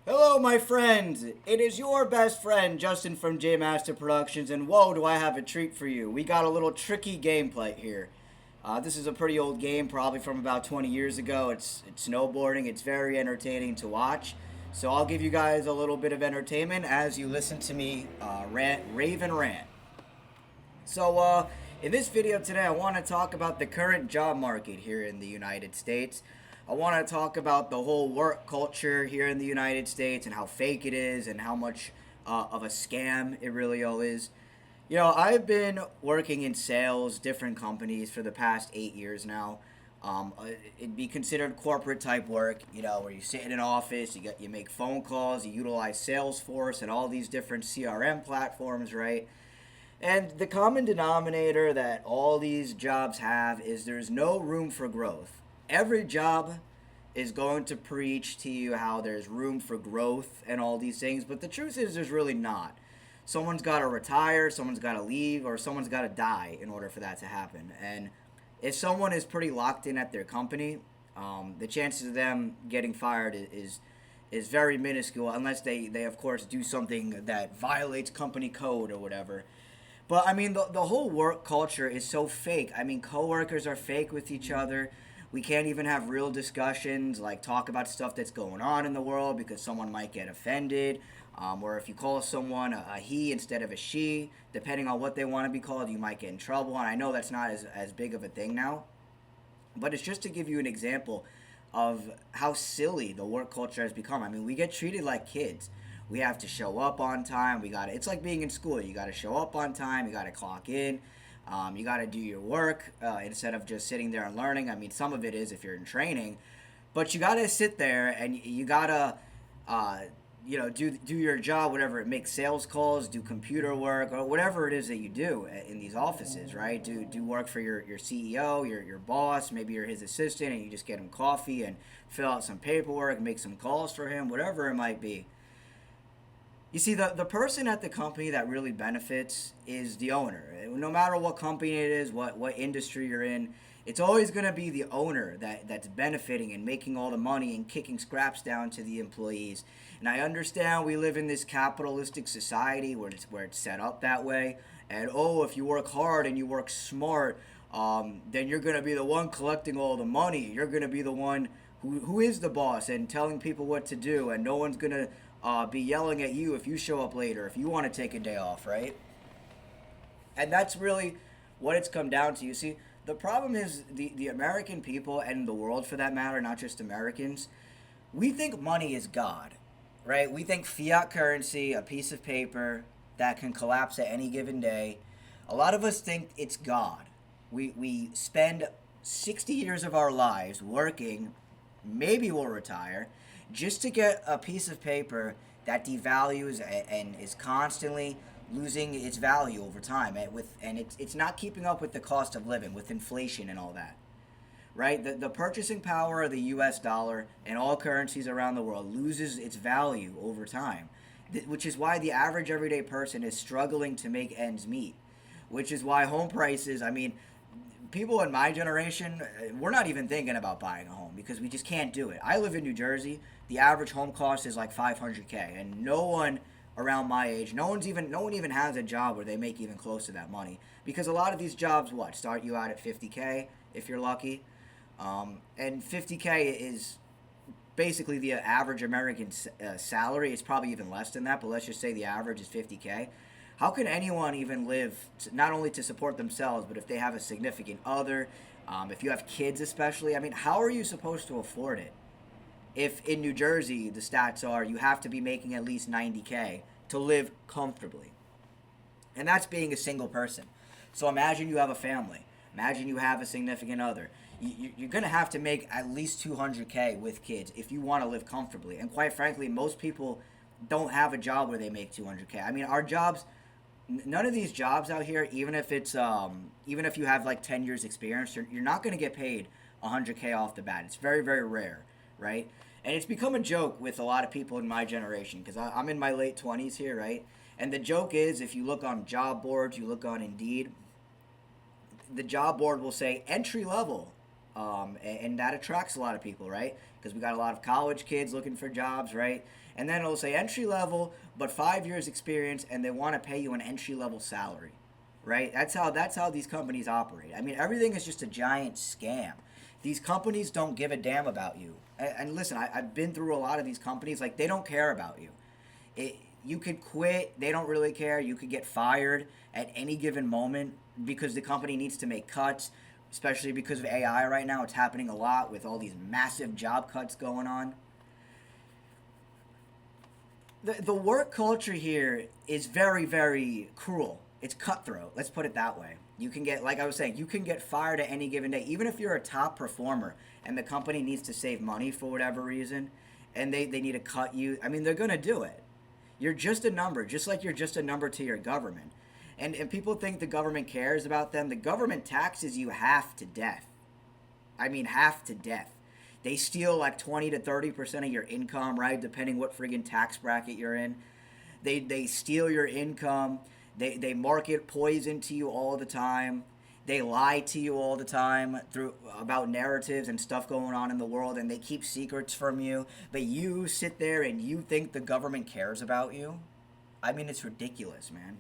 Hello, my friends. It is your best friend, Justin from J Master Productions, and whoa, do I have a treat for you. We got a little tricky gameplay here. This is a pretty old game, probably from about 20 years ago. It's snowboarding. It's very entertaining to watch. So I'll give you guys a little bit of entertainment as you listen to me rave and rant. In this video today, I want to talk about the current job market here in the United States. I want to talk about the whole work culture here in the United States and how fake it is and how much of a scam it really all is. I've been working in sales, different companies for the past 8 years now. It'd be considered corporate type work, where you sit in an office, you make phone calls, you utilize Salesforce and all these different CRM platforms, right? And the common denominator that all these jobs have is there's no room for growth. Every job is going to preach to you how there's room for growth and all these things, but the truth is there's really not. Someone's got to retire, someone's got to leave, or someone's got to die in order for that to happen. And if someone is pretty locked in at their company, the chances of them getting fired is very minuscule unless they of course do something that violates company code or whatever. But I mean, the whole work culture is so fake. I mean, coworkers are fake with each other. We can't even have real discussions, like talk about stuff that's going on in the world because someone might get offended. Or if you call someone a he instead of a she, depending on what they want to be called, you might get in trouble. And I know that's not as big of a thing now. But it's just to give you an example of how silly the work culture has become. I mean, we get treated like kids. We have to show up on time. It's like being in school. You got to show up on time. You got to clock in. You got to do your work instead of just sitting there and learning. I mean, some of it is if you're in training, but you got to sit there and you got to, do your job, whatever it makes, sales calls, do computer work, or whatever it is that you do in these offices, right? Do work for your CEO, your boss. Maybe you're his assistant and you just get him coffee and fill out some paperwork, make some calls for him, whatever it might be. You see, the person at the company that really benefits is the owner. No matter what company it is, what industry you're in, it's always going to be the owner that's benefiting and making all the money and kicking scraps down to the employees. And I understand we live in this capitalistic society where it's set up that way. And oh, if you work hard and you work smart, then you're going to be the one collecting all the money. You're going to be the one who is the boss and telling people what to do, and no one's going to be yelling at you if you show up later, if you want to take a day off, right? And that's really what it's come down to. You see, the problem is the American people and the world for that matter, not just Americans, we think money is God, right? We think fiat currency, a piece of paper that can collapse at any given day. A lot of us think it's God. We spend 60 years of our lives working, maybe we'll retire, just to get a piece of paper that devalues and is constantly losing its value over time, and it's not keeping up with the cost of living, with inflation and all that, right? The purchasing power of the U.S. dollar and all currencies around the world loses its value over time, which is why the average everyday person is struggling to make ends meet, which is why home prices, I mean, people in my generation, we're not even thinking about buying a home because we just can't do it. I live in New Jersey. The average home cost is like $500K, and no one around my age, no one even has a job where they make even close to that money, because a lot of these jobs start you out at 50K if you're lucky, and 50K is basically the average American salary. It's probably even less than that, but let's just say the average is 50K. How can anyone even live, not only to support themselves, but if they have a significant other, if you have kids especially? I mean, how are you supposed to afford it? If in New Jersey the stats are you have to be making at least 90K to live comfortably. And that's being a single person. So imagine you have a family. Imagine you have a significant other. You're going to have to make at least 200K with kids if you want to live comfortably. And quite frankly, most people don't have a job where they make 200K. I mean, our jobs, none of these jobs out here, even if you have like 10 years experience, you're not going to get paid 100K off the bat. It's very, very rare, right? And it's become a joke with a lot of people in my generation, because I'm in my late 20s here, right? And the joke is, if you look on job boards, you look on Indeed, the job board will say entry level and that attracts a lot of people, right? Because we got a lot of college kids looking for jobs, right? And then it'll say entry level, but 5 years experience, and they want to pay you an entry level salary, right? That's how these companies operate. I mean, everything is just a giant scam. These companies don't give a damn about you. And listen, I've been through a lot of these companies. Like, they don't care about you. You could quit. They don't really care. You could get fired at any given moment because the company needs to make cuts, especially because of AI right now. It's happening a lot with all these massive job cuts going on. The work culture here is very, very cruel. It's cutthroat. Let's put it that way. You can get, like I was saying, you can get fired at any given day, even if you're a top performer and the company needs to save money for whatever reason, and they need to cut you. I mean, they're gonna do it. You're just a number, just like you're just a number to your government. And people think the government cares about them. The government taxes you half to death. I mean, half to death. They steal like 20 to 30% of your income, right? Depending what friggin' tax bracket you're in. They steal your income. They market poison to you all the time. They lie to you all the time through about narratives and stuff going on in the world, and they keep secrets from you. But you sit there and you think the government cares about you? I mean, it's ridiculous, man.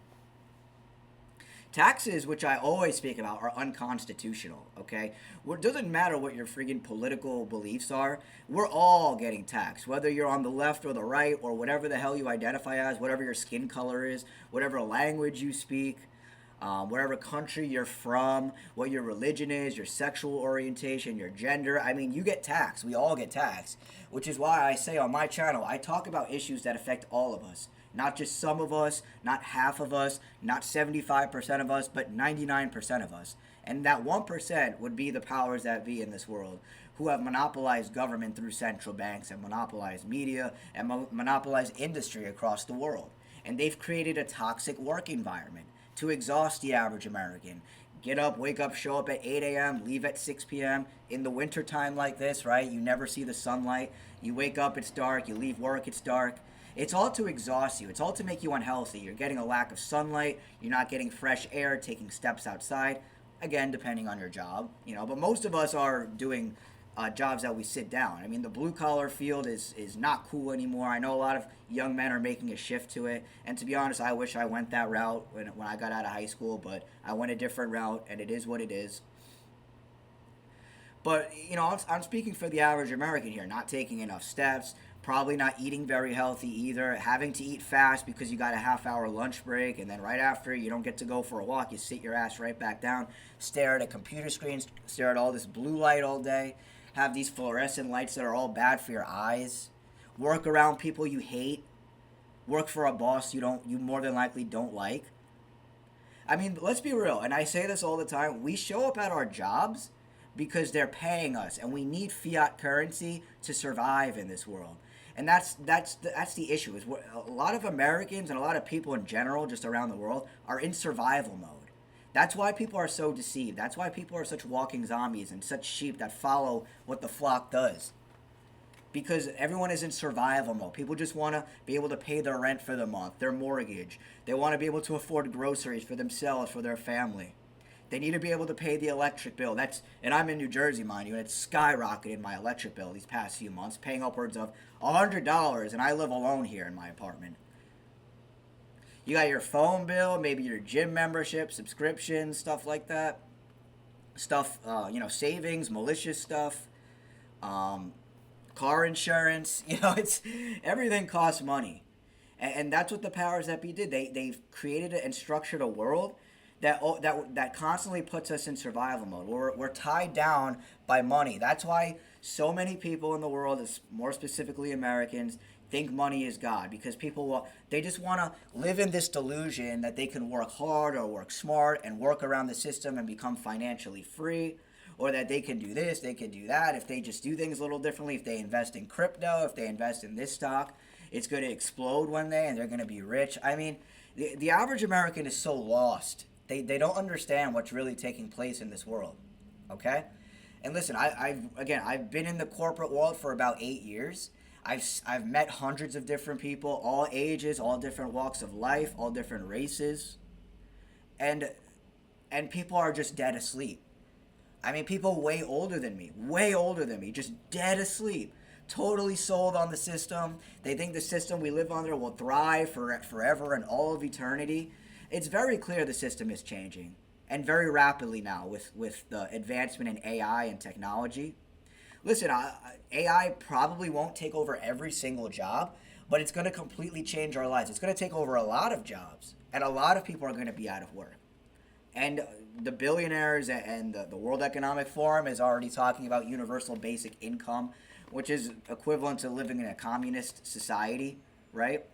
Taxes, which I always speak about, are unconstitutional, okay? It doesn't matter what your friggin' political beliefs are. We're all getting taxed, whether you're on the left or the right or whatever the hell you identify as, whatever your skin color is, whatever language you speak, whatever country you're from, what your religion is, your sexual orientation, your gender. I mean, you get taxed. We all get taxed, which is why I say on my channel, I talk about issues that affect all of us. Not just some of us, not half of us, not 75% of us, but 99% of us. And that 1% would be the powers that be in this world who have monopolized government through central banks and monopolized media and monopolized industry across the world. And they've created a toxic work environment to exhaust the average American. Get up, wake up, show up at 8 a.m., leave at 6 p.m. In the wintertime like this, right? You never see the sunlight. You wake up, it's dark. You leave work, it's dark. It's all to exhaust you. It's all to make you unhealthy. You're getting a lack of sunlight. You're not getting fresh air, taking steps outside. Again, depending on your job, But most of us are doing jobs that we sit down. I mean, the blue collar field is not cool anymore. I know a lot of young men are making a shift to it. And to be honest, I wish I went that route when I got out of high school. But I went a different route, and it is what it is. But, I'm speaking for the average American here, not taking enough steps, probably not eating very healthy either, having to eat fast because you got a half-hour lunch break, and then right after you don't get to go for a walk, you sit your ass right back down, stare at a computer screen, stare at all this blue light all day, have these fluorescent lights that are all bad for your eyes, work around people you hate, work for a boss you more than likely don't like. I mean, let's be real, and I say this all the time, we show up at our jobs because they're paying us, and we need fiat currency to survive in this world. And that's the issue. Is a lot of Americans and a lot of people in general, just around the world, are in survival mode. That's why people are so deceived. That's why people are such walking zombies and such sheep that follow what the flock does. Because everyone is in survival mode. People just want to be able to pay their rent for the month, their mortgage. They want to be able to afford groceries for themselves, for their family. They need to be able to pay the electric bill. And I'm in New Jersey, mind you, and it's skyrocketed my electric bill these past few months, paying upwards of $100, and I live alone here in my apartment. You got your phone bill, maybe your gym membership, subscriptions, stuff like that. Stuff, savings, malicious stuff, car insurance. It's everything costs money, and that's what the powers that be did. They've created and structured a world that constantly puts us in survival mode. We're tied down by money. That's why so many people in the world, more specifically Americans, think money is God, because they just want to live in this delusion that they can work hard or work smart and work around the system and become financially free, or that they can do this, they can do that. If they just do things a little differently, if they invest in crypto, if they invest in this stock, it's going to explode one day and they're going to be rich. I mean, the average American is so lost. They don't understand what's really taking place in this world, okay? And listen, I've been in the corporate world for about 8 years. I've met hundreds of different people, all ages, all different walks of life, all different races, and people are just dead asleep. I mean, people way older than me, just dead asleep, totally sold on the system. They think the system we live under will thrive for forever and all of eternity. It's very clear the system is changing, and very rapidly now with the advancement in AI and technology. Listen, AI probably won't take over every single job, but it's going to completely change our lives. It's going to take over a lot of jobs, and a lot of people are going to be out of work. And the billionaires and the World Economic Forum is already talking about universal basic income, which is equivalent to living in a communist society, right?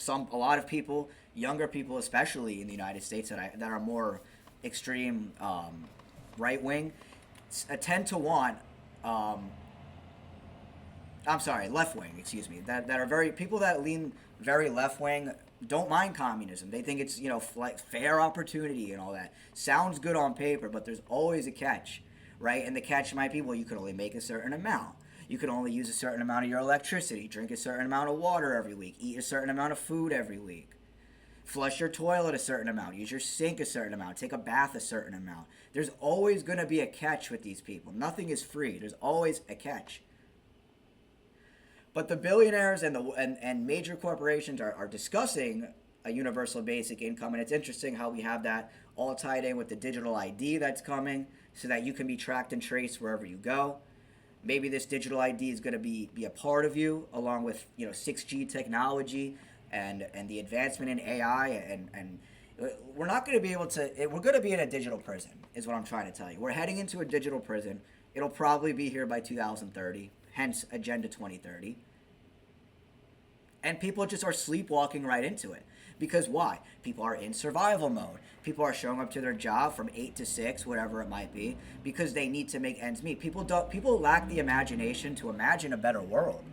A lot of people, younger people especially in the United States that are more extreme right wing, tend to want um, I'm sorry, left wing, excuse me, that are very people that lean very left wing don't mind communism. They think it's like fair opportunity and all that. Sounds good on paper, but there's always a catch, right? And the catch might be, well, you can only make a certain amount. You can only use a certain amount of your electricity, drink a certain amount of water every week, eat a certain amount of food every week, flush your toilet a certain amount, use your sink a certain amount, take a bath a certain amount. There's always going to be a catch with these people. Nothing is free. There's always a catch. But the billionaires and major corporations are discussing a universal basic income, and it's interesting how we have that all tied in with the digital ID that's coming, so that you can be tracked and traced wherever you go. Maybe this digital ID is going to be a part of you, along with 6G technology and the advancement in AI, and we're not going to be able to. We're going to be in a digital prison, is what I'm trying to tell you. We're heading into a digital prison. It'll probably be here by 2030, hence Agenda 2030. And people just are sleepwalking right into it. Because why? People are in survival mode. People are showing up to their job from 8 to 6, whatever it might be, because they need to make ends meet. People lack the imagination to imagine a better world.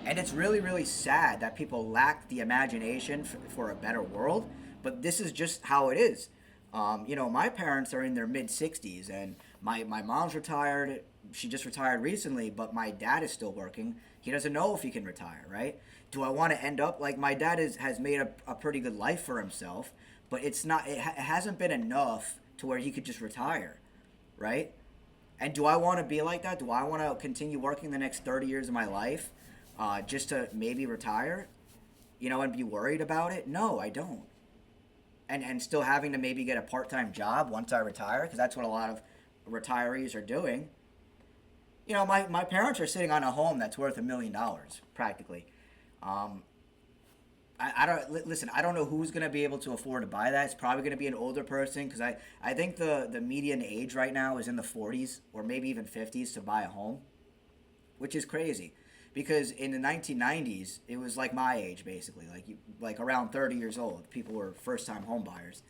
And it's really, really sad that people lack the imagination for a better world, but this is just how it is. My parents are in their mid 60s, and my mom's retired. She just retired recently, but my dad is still working. He doesn't know if he can retire, right? Do I want to end up like my dad has made a pretty good life for himself, but it hasn't been enough to where he could just retire, right? And do I want to be like that? Do I want to continue working the next 30 years of my life just to maybe retire, and be worried about it? No, I don't. And still having to maybe get a part-time job once I retire, because that's what a lot of retirees are doing. My parents are sitting on a home that's worth $1 million practically. Um, I don't listen. I don't know who's going to be able to afford to buy that. It's probably going to be an older person, because I think the median age right now is in the 40s or maybe even 50s to buy a home, which is crazy, because in the 1990s it was like my age basically, like around 30 years old. People were first time home buyers.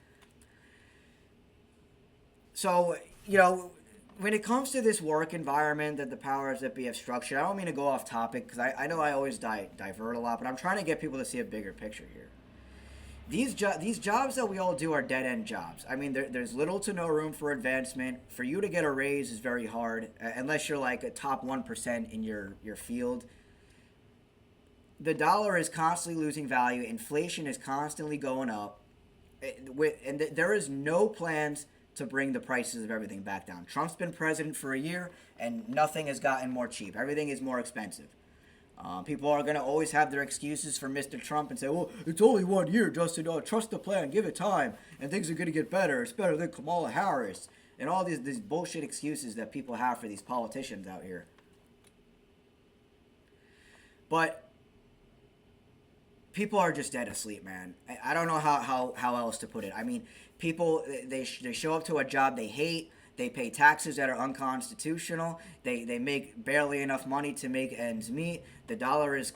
So when it comes to this work environment that the powers that be have structured, I don't mean to go off topic, because I know I always divert a lot, but I'm trying to get people to see a bigger picture here. These jobs that we all do are dead end jobs. I mean, there's little to no room for advancement. For you to get a raise is very hard, unless you're like a top 1% in your field. The dollar is constantly losing value. Inflation is constantly going up. There is no plans to bring the prices of everything back down. Trump's been president for a year, and nothing has gotten more cheap. Everything is more expensive. People are going to always have their excuses for Mr. Trump and say, well, it's only 1 year, Justin. Trust the plan. Give it time, and things are going to get better. It's better than Kamala Harris. And all these bullshit excuses that people have for these politicians out here. But people are just dead asleep, man. I don't know how else to put it. I mean, people, they show up to a job they hate. They pay taxes that are unconstitutional. They make barely enough money to make ends meet. The dollar is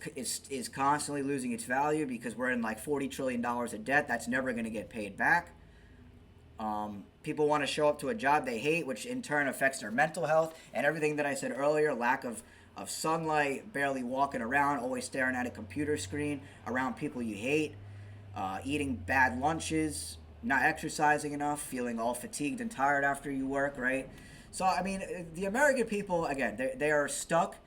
constantly losing its value, because we're in like $40 trillion of debt that's never going to get paid back. People want to show up to a job they hate, which in turn affects their mental health and everything that I said earlier. Lack of sunlight, barely walking around, always staring at a computer screen, around people you hate, eating bad lunches, not exercising enough, feeling all fatigued and tired after you work, right? So, I mean, the American people, again, they are stuck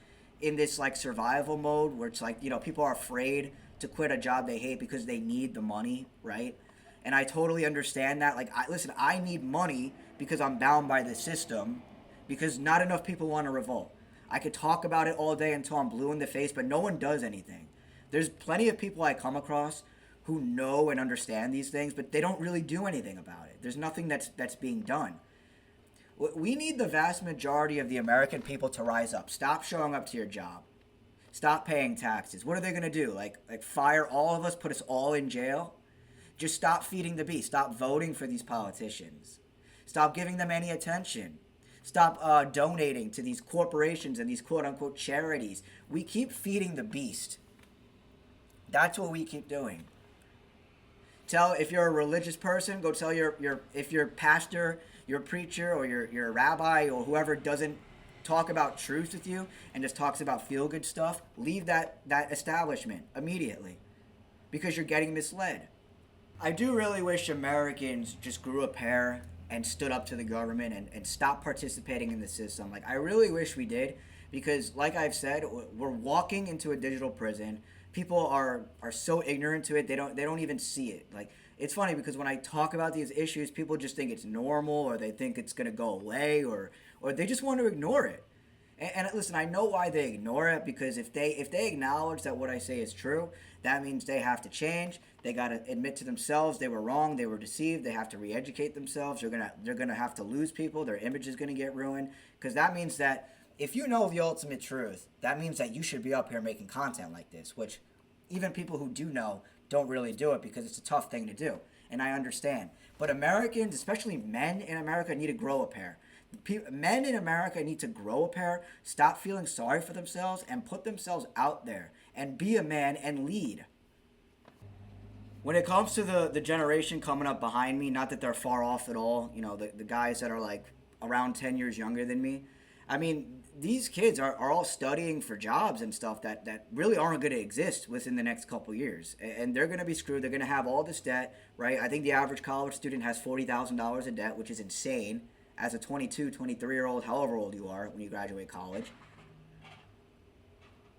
in this, like, survival mode where it's like, people are afraid to quit a job they hate because they need the money, right? And I totally understand that. Like, listen, I need money because I'm bound by the system, because not enough people want to revolt. I could talk about it all day until I'm blue in the face, but no one does anything. There's plenty of people I come across who know and understand these things, but they don't really do anything about it. There's nothing that's being done. We need the vast majority of the American people to rise up. Stop showing up to your job. Stop paying taxes. What are they going to do? Like fire all of us, put us all in jail? Just stop feeding the beast. Stop voting for these politicians. Stop giving them any attention. Stop donating to these corporations and these quote unquote charities. We keep feeding the beast. That's what we keep doing. Tell, if you're a religious person, go tell if your pastor, your preacher, or your rabbi, or whoever doesn't talk about truth with you and just talks about feel good stuff, leave that establishment immediately, because you're getting misled. I do really wish Americans just grew a pair and stood up to the government and stopped participating in the system. Like, I really wish we did, because like I've said, we're walking into a digital prison. People are so ignorant to it, they don't even see it. Like, it's funny because when I talk about these issues, people just think it's normal, or they think it's going to go away, or they just want to ignore it. And listen, I know why they ignore it, because if they acknowledge that what I say is true, that means they have to change. They got to admit to themselves they were wrong, they were deceived. They have to re-educate themselves. They're gonna have to lose people. Their image is gonna get ruined, because that means that if you know the ultimate truth, that means that you should be up here making content like this, which even people who do know don't really do it, because it's a tough thing to do, and I understand. But Americans, especially men in America, need to grow a pair. Men in America need to grow a pair, stop feeling sorry for themselves, and put themselves out there and be a man and lead. When it comes to the generation coming up behind me, not that they're far off at all, the guys that are like around 10 years younger than me, I mean, these kids are all studying for jobs and stuff that really aren't going to exist within the next couple years. And they're going to be screwed. They're going to have all this debt, right? I think the average college student has $40,000 in debt, which is insane as a 22, 23-year-old, however old you are when you graduate college.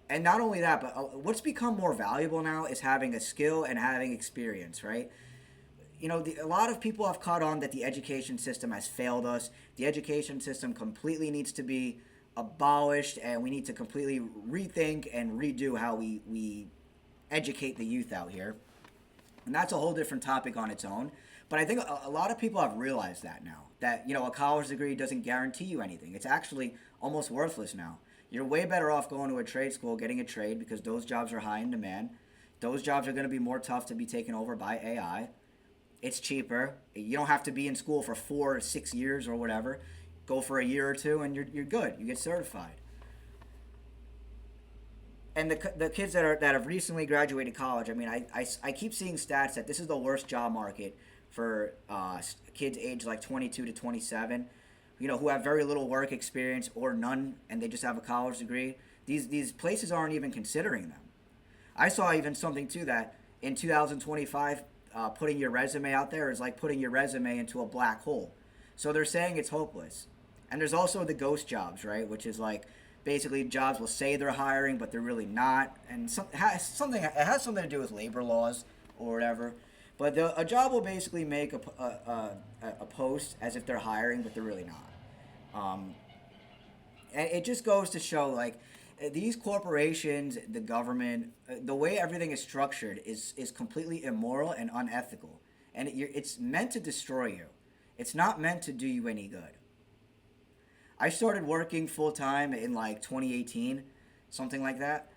And not only that, but what's become more valuable now is having a skill and having experience, right? A lot of people have caught on that the education system has failed us. The education system completely needs to be abolished, and we need to completely rethink and redo how we educate the youth out here. And that's a whole different topic on its own. But I think a lot of people have realized that now, that, a college degree doesn't guarantee you anything. It's actually almost worthless now. You're way better off going to a trade school, getting a trade, because those jobs are high in demand. Those jobs are going to be more tough to be taken over by AI. It's cheaper. You don't have to be in school for 4 or 6 years or whatever. Go for a year or two and you're good. You get certified. And the kids that have recently graduated college, I mean, I keep seeing stats that this is the worst job market for kids aged like 22 to 27, who have very little work experience or none, and they just have a college degree. These places aren't even considering them. I saw even something too, that in 2025, putting your resume out there is like putting your resume into a black hole. So they're saying it's hopeless. And there's also the ghost jobs, right? Which is like basically jobs will say they're hiring, but they're really not. And it has something to do with labor laws or whatever. But a job will basically make a post as if they're hiring, but they're really not. And it just goes to show, like, these corporations, the government, the way everything is structured is completely immoral and unethical. And it's meant to destroy you. It's not meant to do you any good. I started working full-time in like 2018, something like that.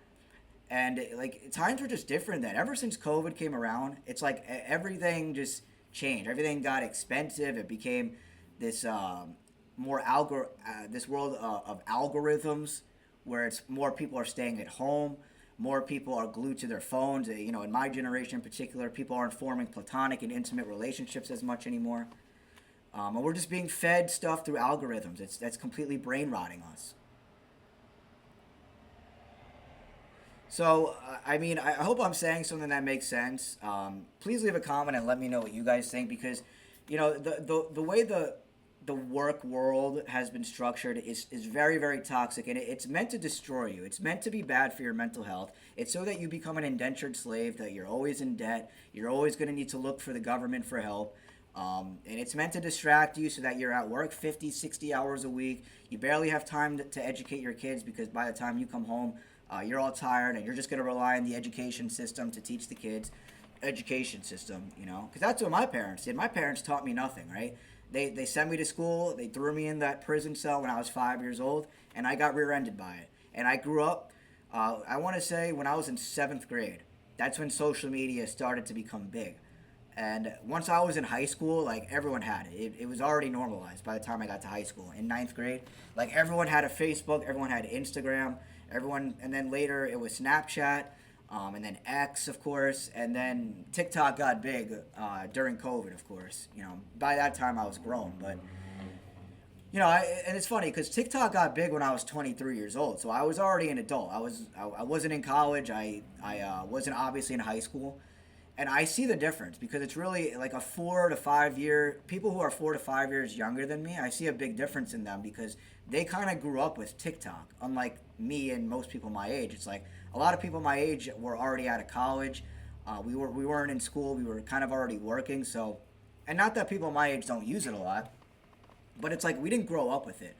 And like times were just different then. Ever since COVID came around, it's like everything just changed. Everything got expensive. It became this this world of algorithms, where it's more people are staying at home, more people are glued to their phones. In my generation in particular, people aren't forming platonic and intimate relationships as much anymore. And we're just being fed stuff through algorithms. That's completely brain rotting us. So, I mean, I hope I'm saying something that makes sense. Please leave a comment and let me know what you guys think, because, the way the work world has been structured is very, very toxic, and it's meant to destroy you. It's meant to be bad for your mental health. It's so that you become an indentured slave, that you're always in debt. You're always going to need to look for the government for help. And it's meant to distract you so that you're at work 50, 60 hours a week. You barely have time to educate your kids because by the time you come home, you're all tired and you're just going to rely on the education system to teach the kids. Education system, you know, because that's what my parents did. My parents taught me nothing, right? They sent me to school. They threw me in that prison cell when I was 5 years old, and I got rear-ended by it. And I grew up. I want to say when I was in seventh grade, that's when social media started to become big. And once I was in high school, like everyone had it. It was already normalized by the time I got to high school. In ninth grade, like everyone had a Facebook, everyone had Instagram, everyone, and then later it was Snapchat, and then X, of course, and then TikTok got big during COVID, of course. You know, by that time I was grown, but you know, and it's funny because TikTok got big when I was 23 years old, so I was already an adult. I wasn't in college. I wasn't obviously in high school, and I see the difference because it's really like a 4 to 5 year people who are 4 to 5 years younger than me. I see a big difference in them because they kind of grew up with TikTok, unlike me and most people my age. It's like a lot of people my age were already out of college. We weren't in school. We were kind of already working. So, and not that people my age don't use it a lot, but it's like we didn't grow up with it.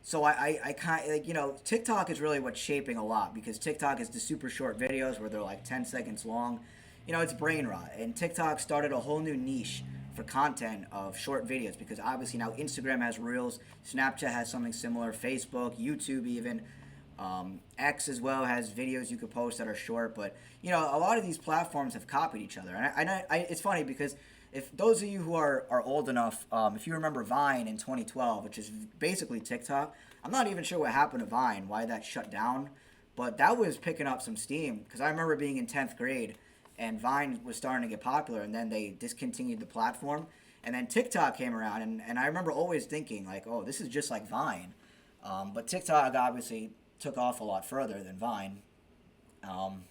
So I kind of like, you know, TikTok is really what's shaping a lot because TikTok is the super short videos where they're like 10 seconds long. You know, it's brain rot. And TikTok started a whole new niche for content of short videos because obviously now Instagram has Reels, Snapchat has something similar, Facebook, YouTube even. X as well has videos you could post that are short, but you know a lot of these platforms have copied each other, and it's funny because if those of you who are old enough, if you remember Vine in 2012, which is basically TikTok, I'm not even sure what happened to Vine, why that shut down, but that was picking up some steam because I remember being in 10th grade and Vine was starting to get popular, and then they discontinued the platform, and then TikTok came around, and I remember always thinking like, oh, this is just like Vine, but TikTok obviously took off a lot further than Vine. Um,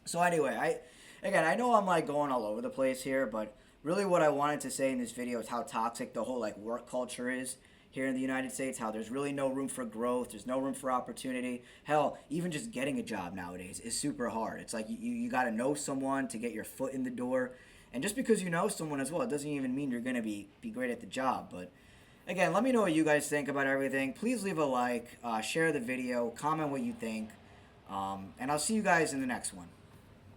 so anyway, I know I'm like going all over the place here, but really what I wanted to say in this video is how toxic the whole like work culture is here in the United States. How there's really no room for growth. There's no room for opportunity. Hell, even just getting a job nowadays is super hard. It's like you got to know someone to get your foot in the door. And just because you know someone as well, it doesn't even mean you're gonna be great at the job. But again, let me know what you guys think about everything. Please leave a like, share the video, comment what you think, and I'll see you guys in the next one.